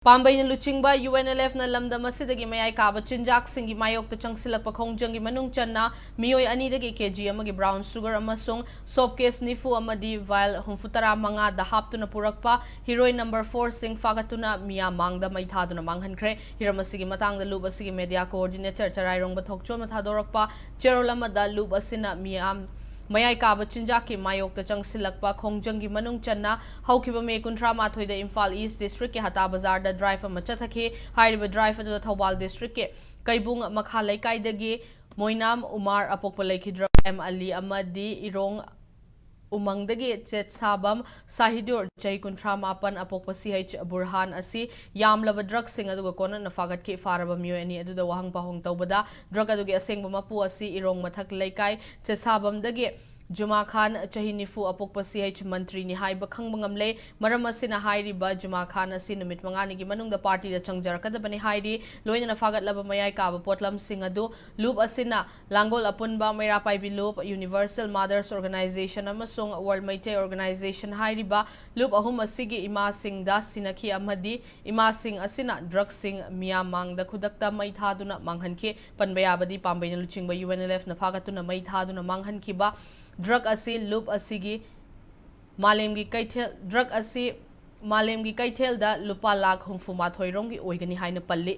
Pambei na luchingba UNLF na lamdam asidagi mayai kaba chinjak singi mayokta changsilakpa khongjanggi manung channa miyoi anidagi kg amagi brown sugar amasung soap case nifu amadi vial humfutara manga da haptuna purakpa heroin number 4 sing fagatuna miya mangda maithaduna manghankre hiramasigi matangda lub asigi media coordinator charairongba thokchon mathadorakpa cherolamada lub asina miyam Mayai kaba chinjaki mayokta changsilakpa khongjanggi manung channa haukiba me kuntra mathoida Imphal East District ke Hata Bazar da drive ama chathake hairiba drive adu Thobal District ke Kaibung makha laikai Moinam Umar apokpa laikhidra M Ali amadi irong umangdagi chet sabam sahidur chai kuntra mapan apokpa CH Burhan asi yamlaba drug sing aduga kona nafagat ke faraba myo ani aduda wahang pahong tawbada drug adugi asengba mapu asi irong mathak laikai chet sabam dagi Juma Khan Chahinifu apokpa CH Mantri ni haiba khangbangamle maram asina hairiba Juma Khan asi numit mangani gi manungda party da changjarakadabani hairi loina na fagat laba mayai kaba potlam sing adu loop asina langol apunba maira paibi loop Universal Mothers Organization amasung World Meitei Organization hairiba loop ahum asigi ima sing da sinakhi amadi ima sing asina drug sing miyamang da khudakta maithaduna manghanke panbayabadi Pambei na luchingba UNLF na fagatuna maithaduna manghankiba drug asi loop asigi malemgi kaithel da lupa lakh humfuma thoirong gi oigani haina palli